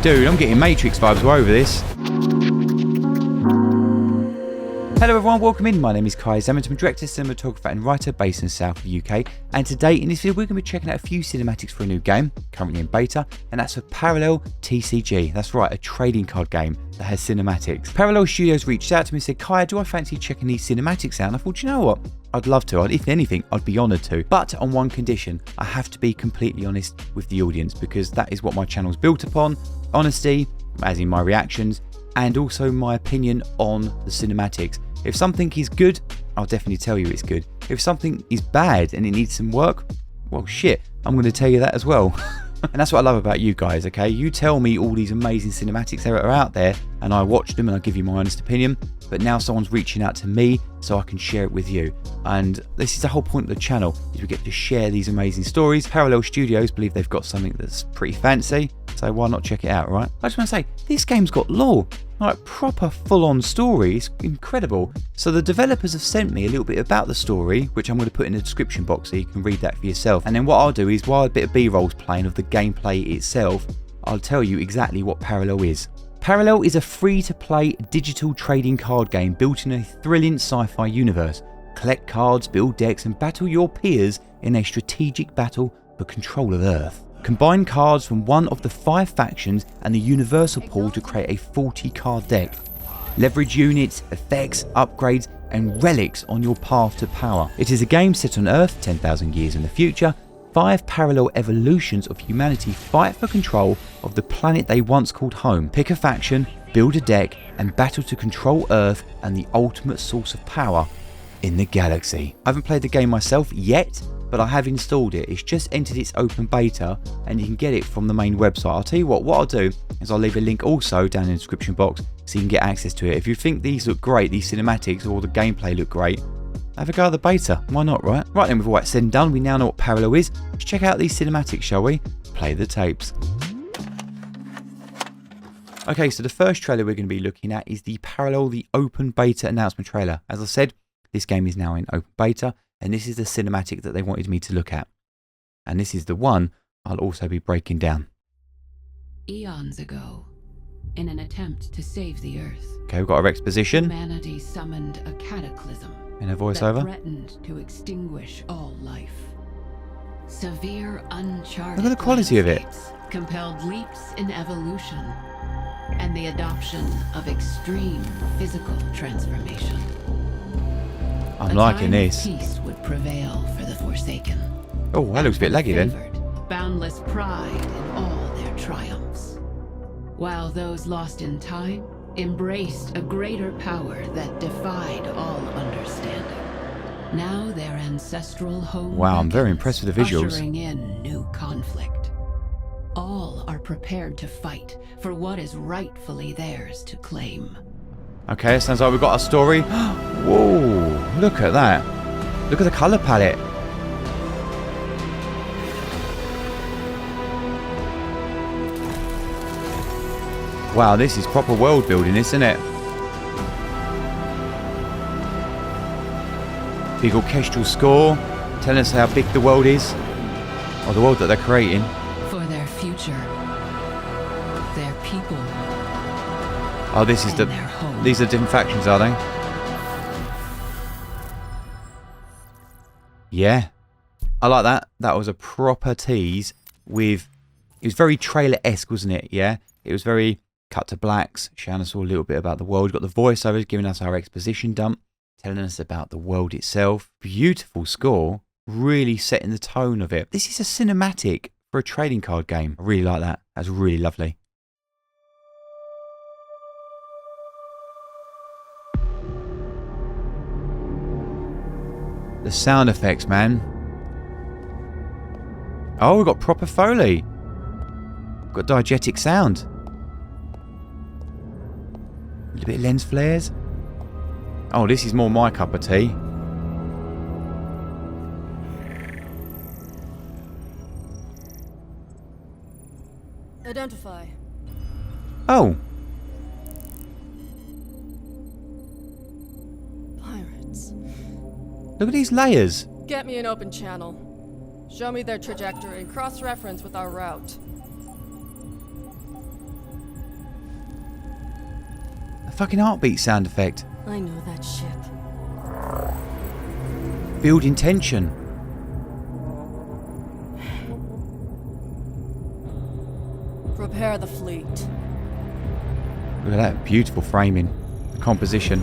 Dude, I'm getting Matrix vibes all over this. Hello everyone, welcome in. My name is Kai Zammit. I'm a director, cinematographer and writer based in the south of the UK. And today in this video we're going to be checking out a few cinematics for a new game, currently in beta, and that's for Parallel TCG. That's right, a trading card game that has cinematics. Parallel Studios reached out to me and said, Kai, do I fancy checking these cinematics out? And I thought, you know what? I'd love to. If anything, I'd be honoured to. But on one condition, I have to be completely honest with the audience because that is what my channel's built upon. Honesty, as in my reactions, and also my opinion on the cinematics. If something is good, I'll definitely tell you it's good. If something is bad and it needs some work, well shit, I'm going to tell you that as well. And that's what I love about you guys, okay? You tell me all these amazing cinematics that are out there and I watch them and I give you my honest opinion, but now someone's reaching out to me so I can share it with you. And this is the whole point of the channel, is we get to share these amazing stories. Parallel Studios believe they've got something that's pretty fancy, so why not check it out, right? I just want to say, this game's got lore. Like proper full-on story. It's incredible. So the developers have sent me a little bit about the story, which I'm going to put in the description box so you can read that for yourself. And then what I'll do is, while a bit of B-roll's playing of the gameplay itself, I'll tell you exactly what Parallel is. Parallel is a free-to-play digital trading card game built in a thrilling sci-fi universe. Collect cards, build decks, and battle your peers in a strategic battle for control of Earth. Combine cards from one of the 5 factions and the universal pool to create a 40-card deck. Leverage units, effects, upgrades, and relics on your path to power. It is a game set on Earth 10,000 years in the future. 5 parallel evolutions of humanity fight for control of the planet they once called home. Pick a faction, build a deck, and battle to control Earth and the ultimate source of power in the galaxy. I haven't played the game myself yet, but I have installed it. It's just entered its open beta and you can get it from the main website. I'll tell you what I'll do is I'll leave a link also down in the description box so you can get access to it. If you think these look great, these cinematics or the gameplay look great, have a go at the beta. Why not, right? Right then, with all that said and done, we now know what Parallel is. Let's check out these cinematics, shall we? Play the tapes. Okay, so the first trailer we're going to be looking at is the Parallel, the open beta announcement trailer. As I said, this game is now in open beta. And this is the cinematic that they wanted me to look at. And this is the one I'll also be breaking down. Eons ago, in an attempt to save the Earth, okay, we've got our exposition. Humanity summoned a cataclysm in a voiceover. That threatened to extinguish all life. Severe uncharted look at the quality of it. Compelled leaps in evolution and the adoption of extreme physical transformation. I'm liking this. Peace would prevail for the Forsaken. Oh, that looks a bit laggy then. Boundless pride in all their triumphs, while those lost in time embraced a greater power that defied all understanding. Now their ancestral home. Wow, I'm very impressed with the visuals. Ushering in new conflict. All are prepared to fight for what is rightfully theirs to claim. Okay, it sounds like we've got a story. Whoa, look at that. Look at the colour palette. Wow, this is proper world building, isn't it? Big orchestral score, telling us how big the world is, or the world that they're creating. For their future, their people. Oh, this is these are different factions, are they? Yeah. I like that. That was a proper tease with... It was very trailer-esque, wasn't it? Yeah. It was very cut to blacks, showing us all a little bit about the world. Got the voiceovers giving us our exposition dump, telling us about the world itself. Beautiful score. Really setting the tone of it. This is a cinematic for a trading card game. I really like that. That's really lovely. The sound effects, man. Oh, we've got proper Foley. We've got diegetic sound. A little bit of lens flares. Oh, this is more my cup of tea. Identify. Oh. Pirates. Look at these layers. Get me an open channel. Show me their trajectory and cross-reference with our route. fucking heartbeat sound effect. I know that ship. Building tension. Prepare the fleet. Look at that beautiful framing. The composition.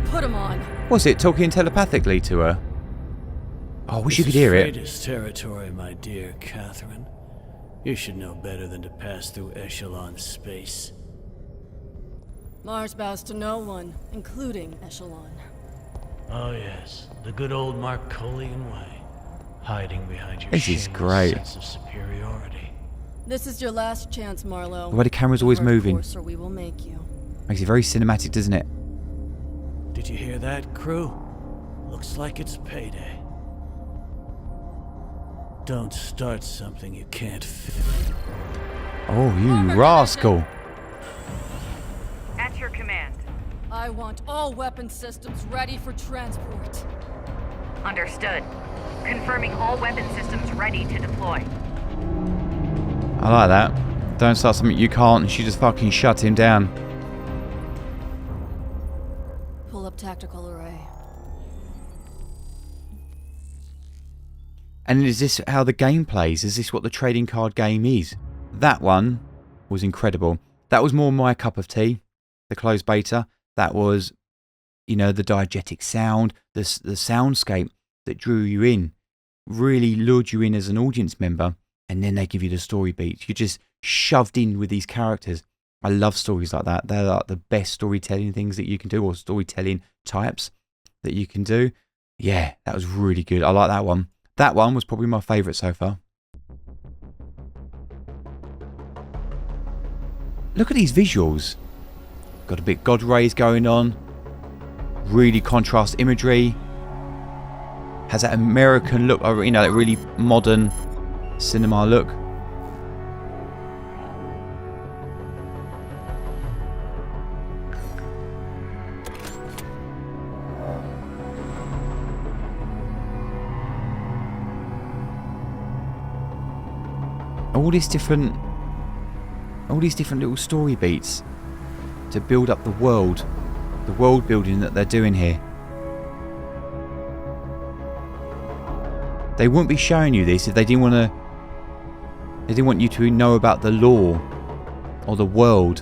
Put him on. Was it talking telepathically to her? Oh, I wish you could hear it. This is territory, my dear Catherine. You should know better than to pass through Echelon space. Mars bows to no one, including Echelon. Oh yes, the good old Marcolian way. Hiding behind your This is great. sense of superiority. This is your last chance, Marlowe. The way the camera's always Reverse moving. course or we will make you. Makes it very cinematic, doesn't it? Did you hear that, crew? Looks like it's payday. Don't start something you can't finish. Oh, you rascal. At your command. I want all weapon systems ready for transport. Understood. Confirming all weapon systems ready to deploy. I like that. Don't start something you can't and she just fucking shut him down. Pull up tactical array. And is this how the game plays? Is this what the trading card game is? That one was incredible. That was more my cup of tea, the closed beta. That was, you know, the diegetic sound, the soundscape that drew you in, really lured you in as an audience member, and then they give you the story beats. You're just shoved in with these characters. I love stories like that. They're like the best storytelling things that you can do, or storytelling types that you can do. Yeah, that was really good. I like that one. That one was probably my favourite so far. Look at these visuals. Got a bit God rays going on. Really contrast imagery. Has that American look, or, you know, that really modern cinema look. All these different little story beats to build up the world building that they're doing here. They wouldn't be showing you this if they didn't want you to know about the lore or the world.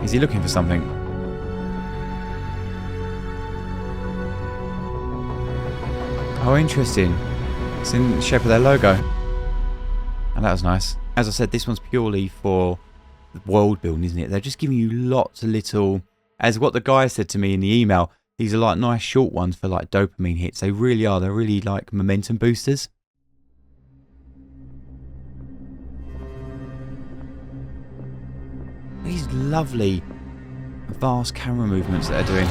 Is he looking for something? Oh, interesting. It's in the shape of their logo. And that was nice. As I said, this one's purely for world building, isn't it? They're just giving you lots of little, as what the guy said to me in the email, these are like nice short ones for like dopamine hits. They really are. They're really like momentum boosters. These lovely, vast camera movements that they're doing.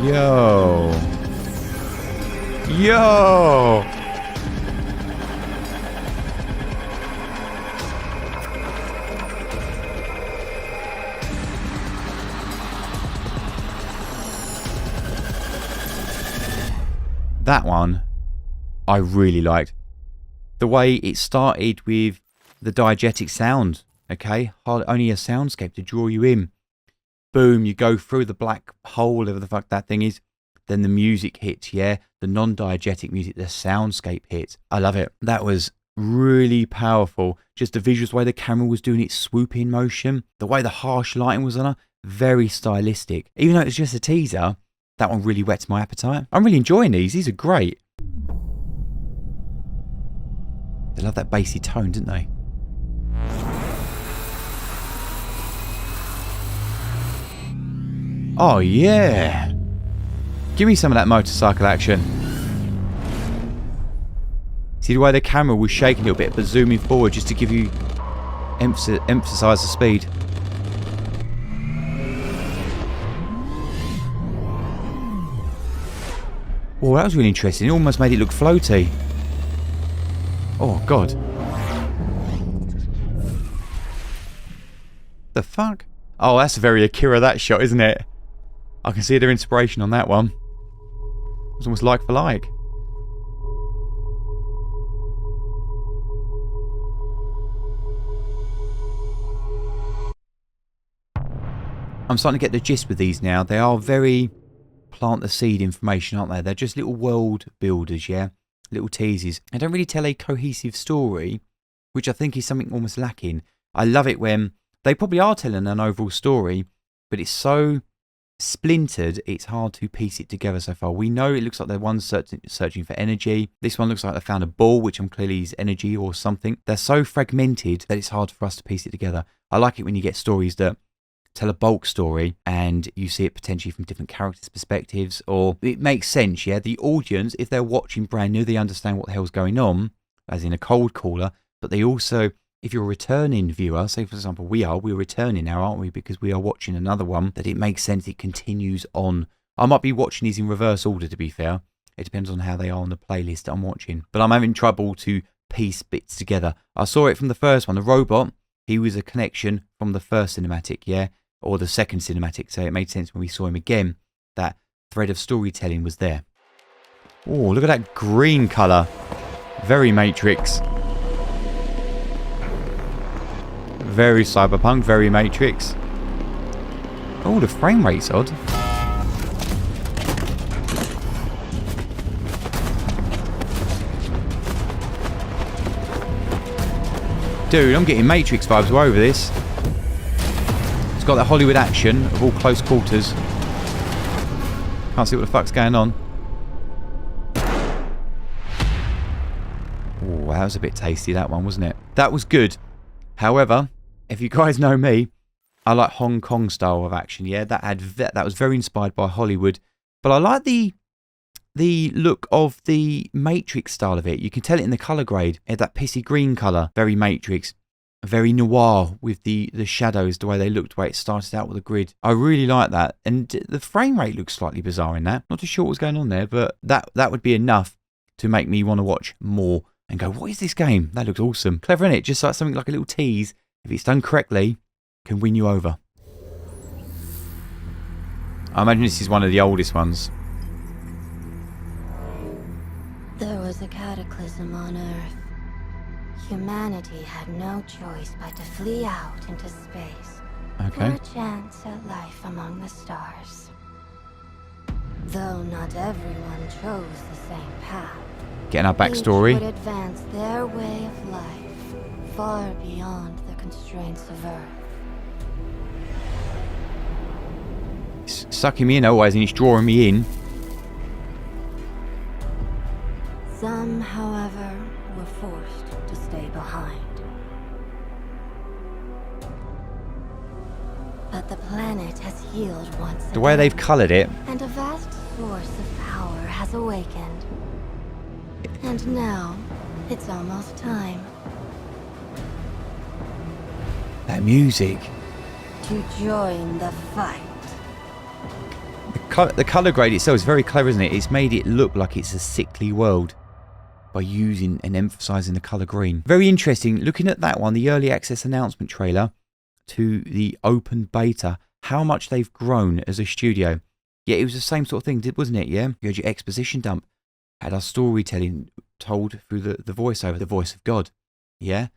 Yo. Yo. That one I really liked. The way it started with the diegetic sound, okay? Only a soundscape to draw you in. Boom, you go through the black hole, whatever the fuck that thing is. Then the music hits, yeah? The non-diegetic music, the soundscape hits. I love it. That was really powerful. Just the visuals, the way the camera was doing its swooping motion, the way the harsh lighting was on her, very stylistic. Even though it was just a teaser, that one really whets my appetite. I'm really enjoying these. These are great. They love that bassy tone, didn't they? Oh, yeah. Give me some of that motorcycle action. See the way the camera was shaking a little bit, but zooming forward just to give you emphasize the speed. Oh, that was really interesting. It almost made it look floaty. Oh, God. The fuck? Oh, that's very Akira, that shot, isn't it? I can see their inspiration on that one. It was almost like for like. I'm starting to get the gist with these now. They are very plant the seed information, aren't they? They're just little world builders, yeah? Little teases. They don't really tell a cohesive story, which I think is something almost lacking. I love it when they probably are telling an overall story, but it's so splintered, it's hard to piece it together so far. We know it looks like they're one searching for energy. This one looks like they found a ball, which I'm clearly is energy or something. They're so fragmented that it's hard for us to piece it together. I like it when you get stories that tell a bulk story and you see it potentially from different characters' perspectives, or it makes sense, yeah? The audience, if they're watching brand new, they understand what the hell's going on, as in a cold caller, but they also, if you're a returning viewer, say for example we're returning now, aren't we, because we are watching another one, that it makes sense it continues on. I might be watching these in reverse order, to be fair. It depends on how they are on the playlist that I'm watching, but I'm having trouble to piece bits together. I saw it from the first one. The robot, he was a connection from the first cinematic, yeah, or the second cinematic, so it made sense when we saw him again. That thread of storytelling was there. Oh, look at that green colour. Very Matrix. Very cyberpunk, very Matrix. Oh, the frame rate's odd. Dude, I'm getting Matrix vibes all over this. It's got that Hollywood action of all close quarters. Can't see what the fuck's going on. Oh, that was a bit tasty, that one, wasn't it? That was good. However, if you guys know me, I like Hong Kong style of action. Yeah, that was very inspired by Hollywood. But I like the look of the Matrix style of it. You can tell it in the colour grade. It had that pissy green colour. Very Matrix. Very noir with the shadows, the way they looked, the way it started out with a grid. I really like that. And the frame rate looks slightly bizarre in that. Not too sure what was going on there, but that would be enough to make me want to watch more and go, what is this game? That looks awesome. Clever, innit? Just like something like a little tease, if it's done correctly, can win you over. I imagine this is one of the oldest ones. There was a cataclysm on Earth. Humanity had no choice but to flee out into space for a chance at life among the stars. Though not everyone chose the same path, Getting our backstory. each would advance their way of life far beyond the constraints of Earth. It's sucking me in always, and it's drawing me in. Some, however, were forced to stay behind. But the planet has healed once again. The way they've coloured it. And a vast source of power has awakened. And now, it's almost time. That music. To join the fight. The colour grade itself is very clever, isn't it? It's made it look like it's a sickly world by using and emphasising the colour green. Very interesting. Looking at that one, the early access announcement trailer to the open beta, how much they've grown as a studio. Yeah, it was the same sort of thing, wasn't it? Yeah, you had your exposition dump, had our storytelling told through the voiceover, the voice of God. Yeah,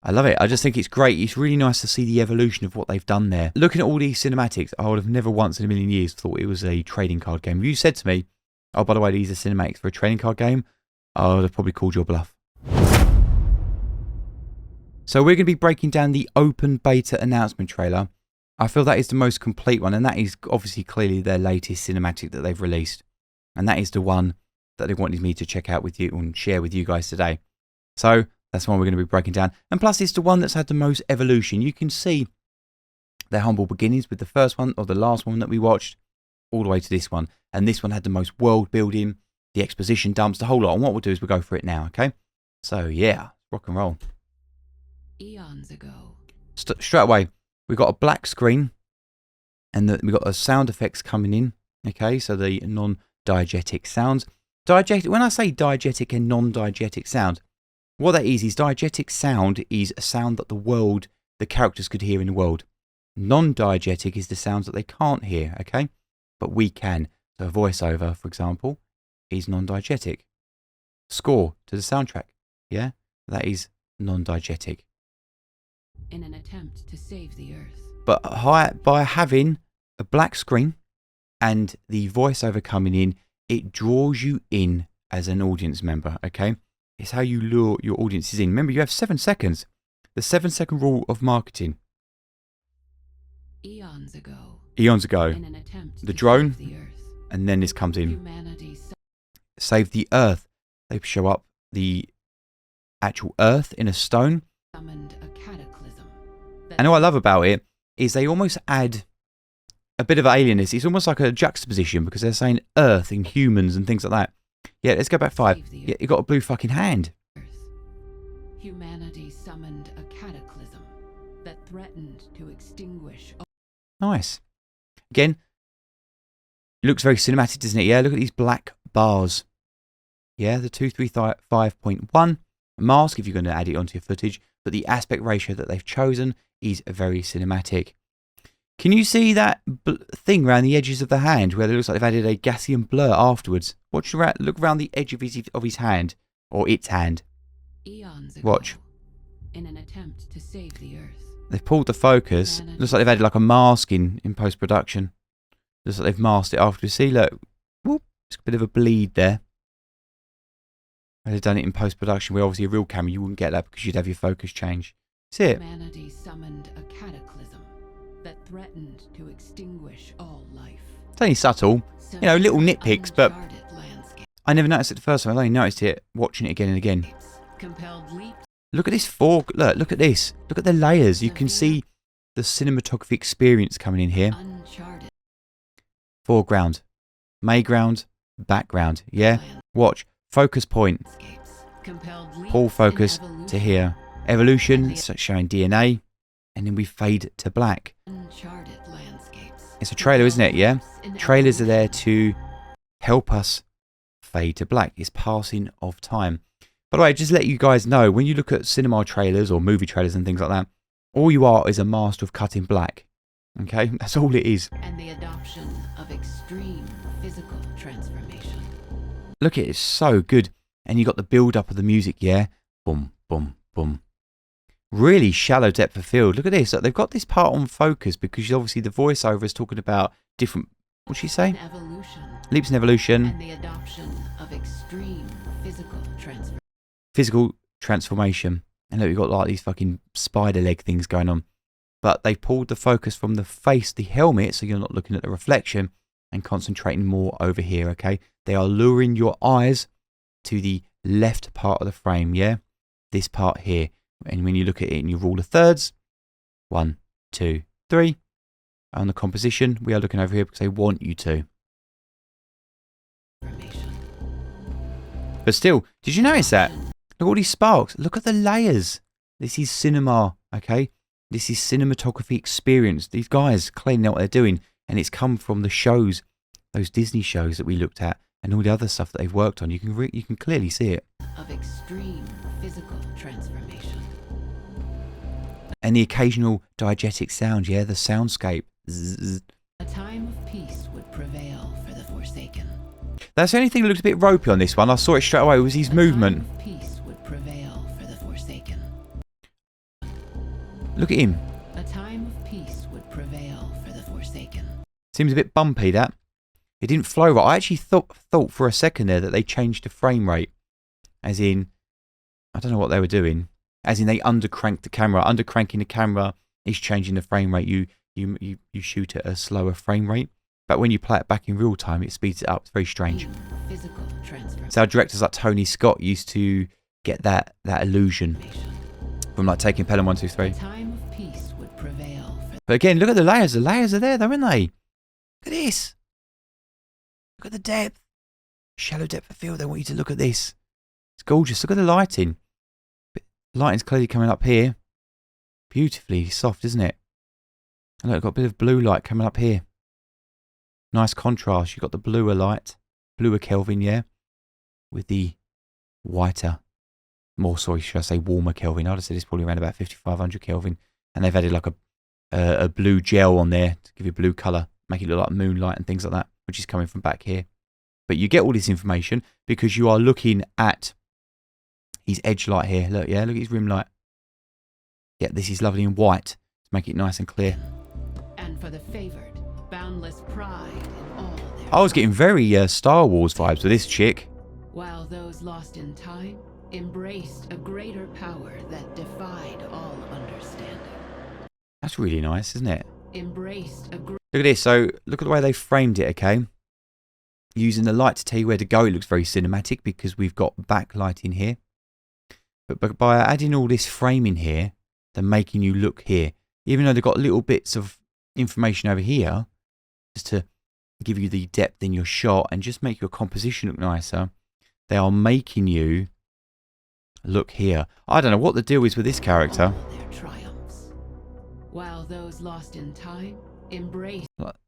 I love it. I just think it's great. It's really nice to see the evolution of what they've done there. Looking at all these cinematics, I would have never once in a million years thought it was a trading card game. If you said to me, oh, by the way, these are cinematics for a trading card game, I would have probably called your bluff. So we're going to be breaking down the open beta announcement trailer. I feel that is the most complete one, and that is obviously clearly their latest cinematic that they've released. And that is the one that they wanted me to check out with you and share with you guys today. So that's the one we're going to be breaking down. And plus it's the one that's had the most evolution. You can see their humble beginnings with the first one or the last one that we watched all the way to this one. And this one had the most world building, the exposition dumps, the whole lot. And what we'll do is we'll go for it now, okay? So yeah, rock and roll. Eons ago. Straight away, we've got a black screen and we've got the sound effects coming in, okay? So the non-diegetic sounds. Diegetic, when I say diegetic and non-diegetic sound, what that is diegetic sound is a sound that the characters could hear in the world. Non-diegetic is the sounds that they can't hear, okay? But we can. So a voiceover, for example, is non-diegetic. Score to the soundtrack, yeah? That is non-diegetic. In an attempt to save the Earth. But by having a black screen and the voiceover coming in, it draws you in as an audience member, okay? It's how you lure your audiences in. Remember, you have 7 seconds. The 7-second rule of marketing. Eons ago, The drone, the Earth, and then this comes in. humanity Save the Earth. They show up the actual Earth in a stone. summoned a cataclysm. And what I love about it is they almost add a bit of alienness. It's almost like a juxtaposition because they're saying Earth and humans and things like that. Yeah, let's go back 5. Yeah, you got a blue fucking hand. Humanity summoned a cataclysm that threatened to extinguish. Nice. Again, it looks very cinematic, doesn't it? Yeah, look at these black bars. Yeah, the 235.1 mask, if you're going to add it onto your footage, but the aspect ratio that they've chosen is very cinematic. Can you see that thing around the edges of the hand where it looks like they've added a Gaussian blur afterwards? Look around the edge of his hand, or its hand. Eons ago, Watch. In an attempt to save the Earth, They've pulled the focus. Looks like they've added like a mask in post-production. Looks like they've masked it afterwards. See, look. Whoop, it's a bit of a bleed there. They've done it in post-production where obviously a real camera, you wouldn't get that because you'd have your focus change. See it? humanity summoned a cataclysm that threatened to extinguish all life. It's only subtle. You know, little nitpicks, but Uncharted landscape I never noticed it the first time. I only noticed it watching it again and again. compelled leaps. Look at this fog. Look at this. Look at the layers. You can see the cinematography experience coming in here. Uncharted Foreground, mayground, background. Yeah? Watch. Focus point. landscapes, compelled leaps Pull in focus evolution. to here. Evolution, so showing DNA. And then we fade to black. Uncharted landscapes. It's a trailer, isn't it? Yeah? Leaps in Trailers are there evolution. to help us fade to black. It's passing of time. By the way, just to let you guys know, when you look at cinema trailers or movie trailers and things like that, all you are is a master of cutting black. Okay? That's all it is. And the adoption of extreme physical transformation. Look at it, it's so good. And you got the build up of the music, yeah? Boom, boom, boom. Really shallow depth of field. Look at this. They've got this part on focus because obviously the voiceover is talking about different, what'd she say? An evolution. Leaps in evolution, And the adoption of extreme physical transformation. physical transformation. And look, you've got like these fucking spider leg things going on. But they pulled the focus from the face, the helmet, so you're not looking at the reflection and concentrating more over here, okay? They are luring your eyes to the left part of the frame, yeah? This part here. And when you look at it and you rule the thirds, 1, 2, 3. On the composition, we are looking over here because they want you to. But still, did you notice that? Look at all these sparks. Look at the layers. This is cinema, okay? This is cinematography experience. These guys clearly know what they're doing. And it's come from the shows, those Disney shows that we looked at and all the other stuff that they've worked on. You can clearly see it. Of extreme physical transformation. And the occasional diegetic sound, yeah? The soundscape. Zzz. A time of peace would prevail for the Forsaken. That's the only thing that looked a bit ropey on this one. I saw it straight away. It was his movement. A time of peace would prevail for the Forsaken. Look at him. A time of peace would prevail for the Forsaken. Seems a bit bumpy, that. It didn't flow right. I actually thought for a second there that they changed the frame rate. As in, I don't know what they were doing. As in, they undercranked the camera. Undercranking the camera is changing the frame rate. You shoot at a slower frame rate. But when you play it back in real time, it speeds it up. It's very strange. Physical transformation. So our directors like Tony Scott used to get that illusion from like taking Pelham 1, 2, 3. A time of peace would prevail for But again, look at the layers. The layers are there, though, aren't they? Look at this. Look at the depth. Shallow depth of field. They want you to look at this. It's gorgeous. Look at the lighting. Lighting's clearly coming up here. Beautifully soft, isn't it? And look, got a bit of blue light coming up here. Nice contrast. You've got the bluer light. Bluer Kelvin, yeah? With the whiter. Should I say warmer Kelvin? I'd have said it's probably around about 5500 Kelvin. And they've added like a blue gel on there to give you blue colour. Make it look like moonlight and things like that, which is coming from back here. But you get all this information because you are looking at his edge light here. Look, yeah, look at his rim light. Yeah, this is lovely in white to make it nice and clear. and for the favored, boundless pride in all their I was getting very Star Wars vibes with this chick. while those lost in time embraced a greater power that defied all understanding. That's really nice, isn't it? Embraced a Look at this. So look at the way they framed it, okay? Using the light to tell you where to go, it looks very cinematic because we've got backlighting here. But by adding all this framing here, they're making you look here. Even though they've got little bits of information over here, just to give you the depth in your shot and just make your composition look nicer, they are making you look here. I don't know what the deal is with this character. all their triumphs, while those lost in time embraced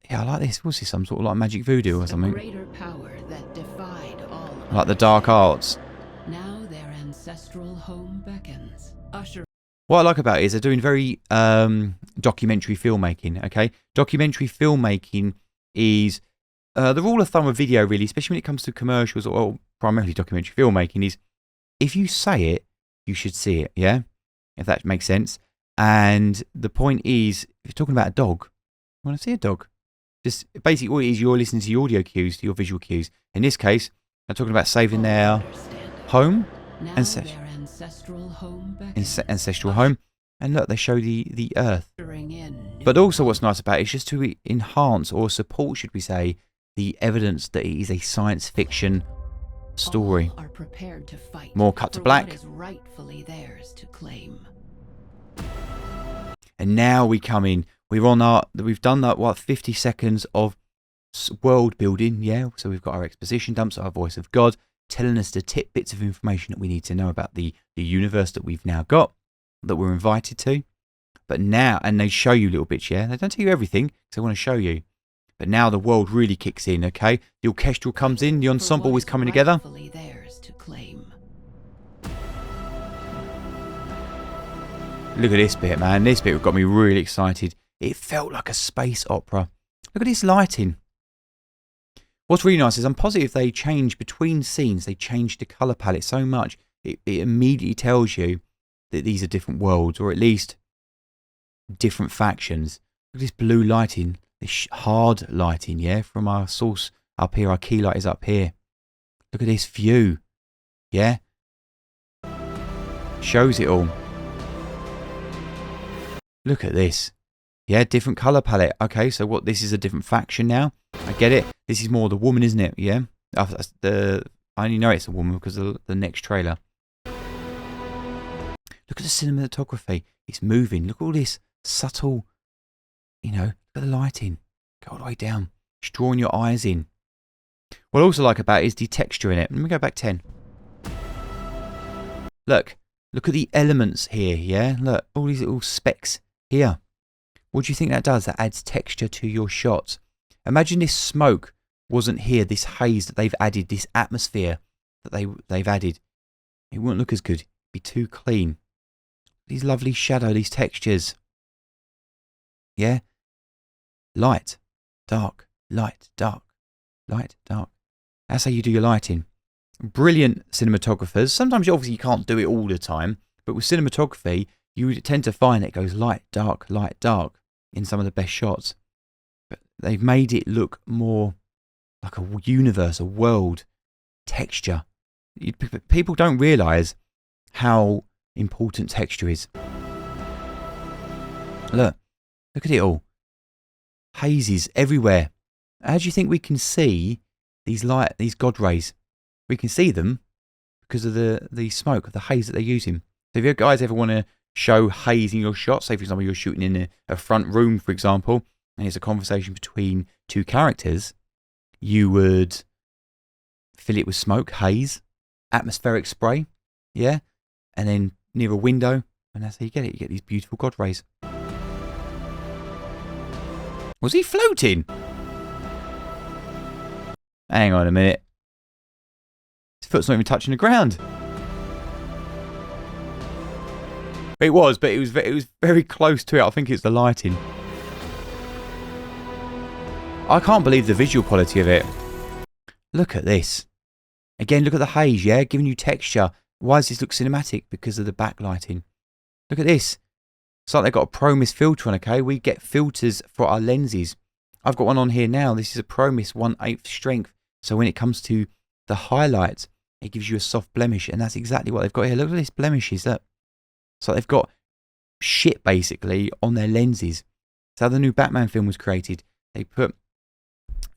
Yeah, I like this. What's this? Some sort of like magic voodoo or a something? greater power that defied all Like the dark arts. Now their ancestral home beckons, usher What I like about it is they're doing very documentary filmmaking, okay? Documentary filmmaking is the rule of thumb of video, really, especially when it comes to commercials or primarily documentary filmmaking, is if you say it, you should see it, yeah? If that makes sense. And the point is, if you're talking about a dog, you want to see a dog. Just basically what it is, you're listening to your audio cues, to your visual cues. In this case, they're talking about saving their home. now Ancest- their ancestral home beckons, ancestral home. And look, they show the earth. ushering in new But also what's nice about it is just to enhance or support, should we say, the evidence that it is a science fiction story. All are prepared to fight More cut to for black. what is rightfully theirs to claim. And now we come in. We've done that, 50 seconds of world building, yeah? So we've got our exposition dumps, our voice of God, telling us the tidbits of information that we need to know about the universe that we've now got, that we're invited to. But now, and they show you little bits, yeah? They don't tell you everything, because they want to show you. But now the world really kicks in, okay? The orchestral comes in, the ensemble is coming together. Rightfully theirs to claim. Look at this bit, man. This bit got me really excited. It felt like a space opera. Look at this lighting. What's really nice is I'm positive they change between scenes. They change the colour palette so much. It immediately tells you that these are different worlds, or at least different factions. Look at this blue lighting. This hard lighting, yeah, from our source up here. Our key light is up here. Look at this view. Yeah? Shows it all. Look at this. Yeah, different colour palette. Okay, so what, this is a different faction now? I get it. This is more the woman, isn't it? Yeah? I only know it's a woman because of the next trailer. Look at the cinematography. It's moving. Look at all this subtle, look at the lighting. Go all the way down. It's drawing your eyes in. What I also like about it is the texture in it. Let me go back 10. Look at the elements here, yeah? Look, all these little specks here. What do you think that does? That adds texture to your shots. Imagine this smoke wasn't here, this haze that they've added, this atmosphere that they've added. It wouldn't look as good. It'd be too clean. These lovely shadow, these textures. Yeah? Light, dark, light, dark, light, dark. That's how you do your lighting. Brilliant cinematographers. Sometimes obviously you can't do it all the time, but with cinematography, you would tend to find it goes light, dark in some of the best shots. But they've made it look more like a universe, a world, texture. People don't realise how important texture is. Look at it all. Hazes everywhere. How do you think we can see these God rays? We can see them because of the smoke, of the haze that they're using. So if you guys ever want to show haze in your shots, say for example you're shooting in a front room, for example, and it's a conversation between two characters, you would fill it with smoke, haze, atmospheric spray, yeah, and then near a window, and that's how you get it. You get these beautiful God rays. Was he floating? Hang on a minute. His foot's not even touching the ground. It was, but it was very close to it. I think it's the lighting. I can't believe the visual quality of it. Look at this. Again, look at the haze, yeah? Giving you texture. Why does this look cinematic? Because of the backlighting. Look at this. It's like they've got a Pro Mist filter on, okay? We get filters for our lenses. I've got one on here now. This is a Promise 1/8 strength. So when it comes to the highlights, it gives you a soft blemish. And that's exactly what they've got here. Look at these blemishes. Look. So they've got shit basically on their lenses. That's how the new Batman film was created. They put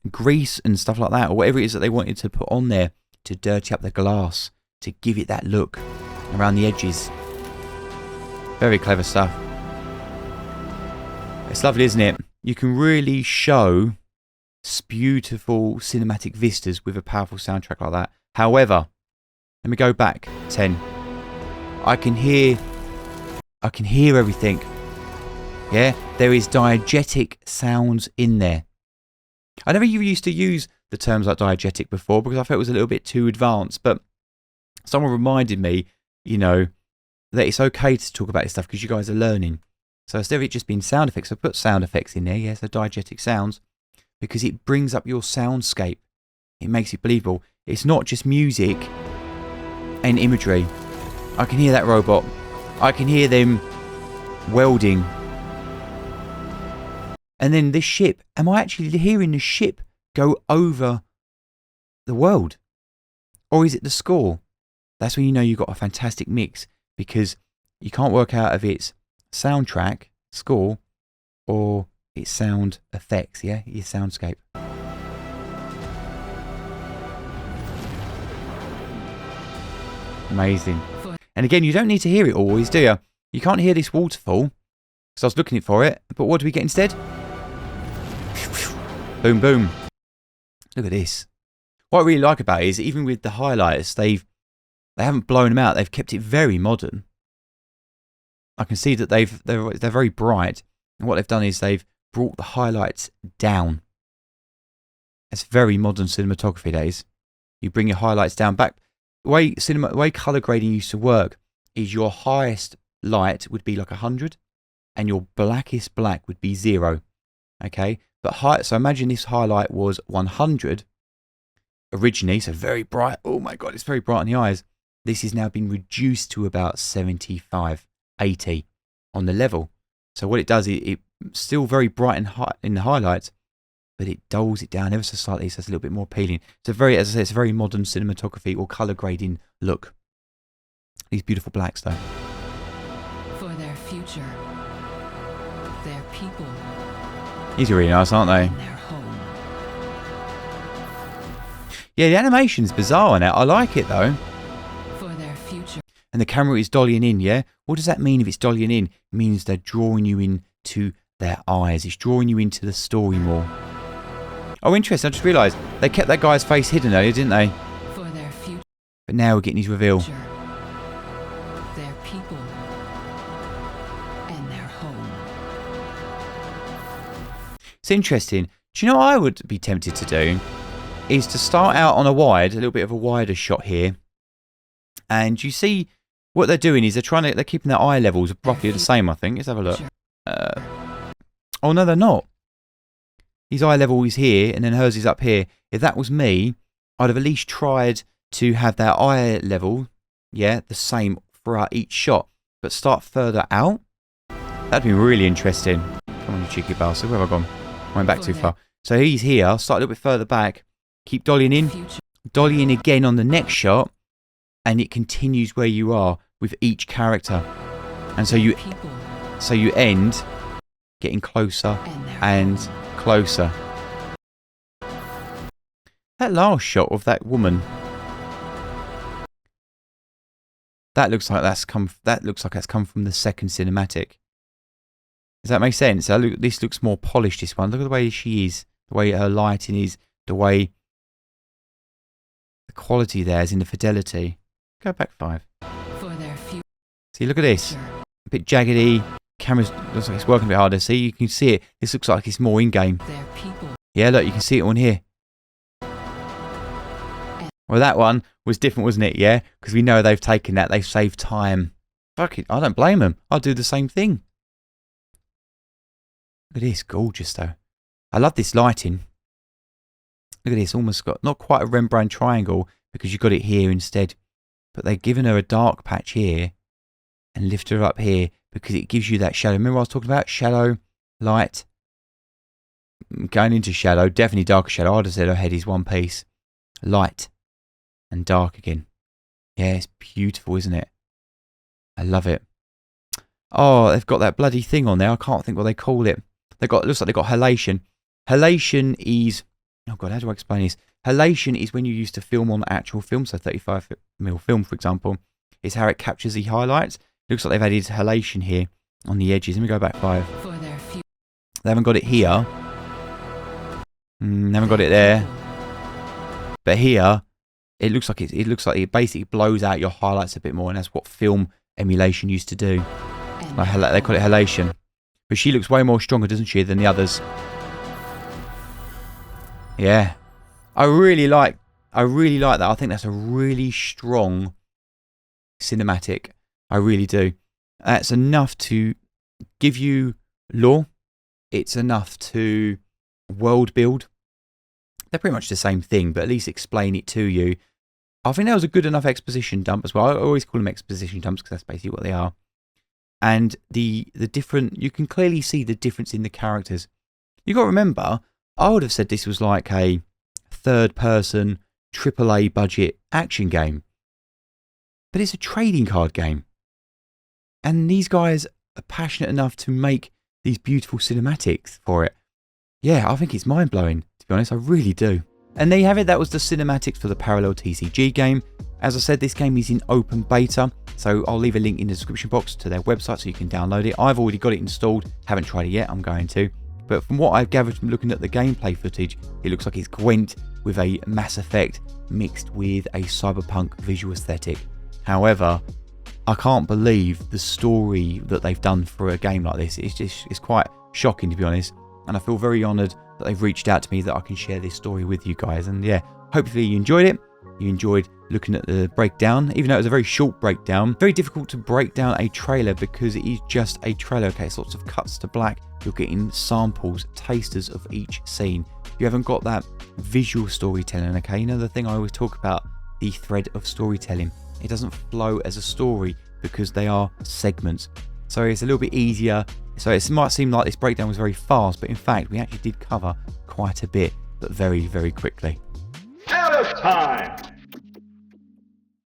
grease and stuff like that, or whatever it is that they wanted to put on there to dirty up the glass, to give it that look around the edges. Very clever stuff. It's lovely, isn't it? You can really show beautiful cinematic vistas with a powerful soundtrack like that. However, let me go back 10. I can hear everything. Yeah, there is diegetic sounds in there. I never used to use the terms like diegetic before because I felt it was a little bit too advanced, but someone reminded me, that it's okay to talk about this stuff because you guys are learning. So instead of it just being sound effects, I put sound effects in there, yes, the diegetic sounds, because it brings up your soundscape. It makes it believable. It's not just music and imagery. I can hear that robot. I can hear them welding. And then this ship, am I actually hearing the ship go over the world? Or is it the score? That's when you know you've got a fantastic mix, because you can't work out if it's soundtrack, score, or it's sound effects, yeah? Your soundscape. Amazing. And again, you don't need to hear it always, do you? You can't hear this waterfall, because I was looking for it, but what do we get instead? Boom, boom. Look at this. What I really like about it is, even with the highlights, they haven't blown them out. They've kept it very modern. I can see that they're very bright, and what they've done is they've brought the highlights down. It's very modern cinematography days. You bring your highlights down back. The way color grading used to work is your highest light would be like 100, and your blackest black would be 0. Okay, so imagine this highlight was 100 originally, so very bright. Oh my god, it's very bright in the eyes. This has now been reduced to about 75, 80 on the level. So what it does, it's still very bright in the highlights, but it dulls it down ever so slightly, so it's a little bit more appealing. As I say, it's a very modern cinematography or color grading look. These beautiful blacks, though. For their future, their people. These are really nice, aren't they? Their home. Yeah, the animation's bizarre on it. I like it though. For their future. And the camera is dollying in, yeah? What does that mean if it's dollying in? It means they're drawing you into their eyes. It's drawing you into the story more. Oh, interesting. I just realised they kept that guy's face hidden earlier, didn't they? For their future. But now we're getting his reveal. Their people. And their home. It's interesting. Do you know what I would be tempted to do? Is to start out on a little bit of a wider shot here. And you see what they're doing is they're keeping their eye levels roughly the same, I think. Let's have a look. Oh no, they're not. His eye level is here, and then hers is up here. If that was me, I'd have at least tried to have their eye level, the same throughout each shot, but start further out. That'd be really interesting. Come on, you cheeky bastard. Where have I gone? I went back too far. So he's here. Start a little bit further back. Keep dollying in. Dolly in again on the next shot, and it continues where you are with each character. And so you end getting closer and closer. That last shot of that woman, that looks like that's come from the second cinematic. Does that make sense? This looks more polished, this one. Look at the way she is, the way her lighting is, the way the quality there is in the fidelity. Go back 5. See, look at this. A bit jaggedy. Camera looks like it's working a bit harder. See, you can see it. This looks like it's more in-game. Yeah, look, you can see it on here. Well, that one was different, wasn't it? Yeah, because we know they've taken that. They've saved time. Fuck it, I don't blame them. I'll do the same thing. Look at this, gorgeous though. I love this lighting. Look at this, almost got not quite a Rembrandt triangle because you got it here instead. But they've given her a dark patch here and lifted her up here because it gives you that shadow. Remember what I was talking about? Shadow, light, going into shadow, definitely darker shadow. I'd have said her head is one piece. Light and dark again. Yeah, it's beautiful, isn't it? I love it. Oh, they've got that bloody thing on there. I can't think what they call it. Looks like they've got halation. Halation is... Oh, God, how do I explain this? Halation is when you used to film on actual film, so 35mm film, for example, is how it captures the highlights. It looks like they've added halation here on the edges. Let me go back 5. They haven't got it here. They haven't got it there. But here, it looks like it basically blows out your highlights a bit more, and that's what film emulation used to do. They call it halation. But she looks way more stronger, doesn't she, than the others? Yeah. I really like that. I think that's a really strong cinematic. I really do. That's enough to give you lore. It's enough to world build. They're pretty much the same thing, but at least explain it to you. I think that was a good enough exposition dump as well. I always call them exposition dumps because that's basically what they are. And the different, you can clearly see the difference in the characters. You got to remember, I would have said this was like a third-person AAA budget action game, but it's a trading card game. And these guys are passionate enough to make these beautiful cinematics for it. Yeah, I think it's mind-blowing, to be honest. I really do. And there you have it. That was the cinematics for the Parallel TCG game. As I said, this game is in open beta, so I'll leave a link in the description box to their website so you can download it. I've already got it installed. Haven't tried it yet. I'm going to. But from what I've gathered from looking at the gameplay footage, it looks like it's Gwent with a Mass Effect mixed with a cyberpunk visual aesthetic. However, I can't believe the story that they've done for a game like this. It's quite shocking, to be honest. And I feel very honoured that they've reached out to me that I can share this story with you guys. And yeah, hopefully you enjoyed it. You enjoyed looking at the breakdown, even though it was a very short breakdown. Very difficult to break down a trailer because it is just a trailer. Okay, it's lots of cuts to black. You're getting samples, tasters of each scene. You haven't got that visual storytelling, okay? You know the thing I always talk about, the thread of storytelling. It doesn't flow as a story because they are segments. So it's a little bit easier. So it might seem like this breakdown was very fast, but in fact, we actually did cover quite a bit, but very, very quickly. Out of time!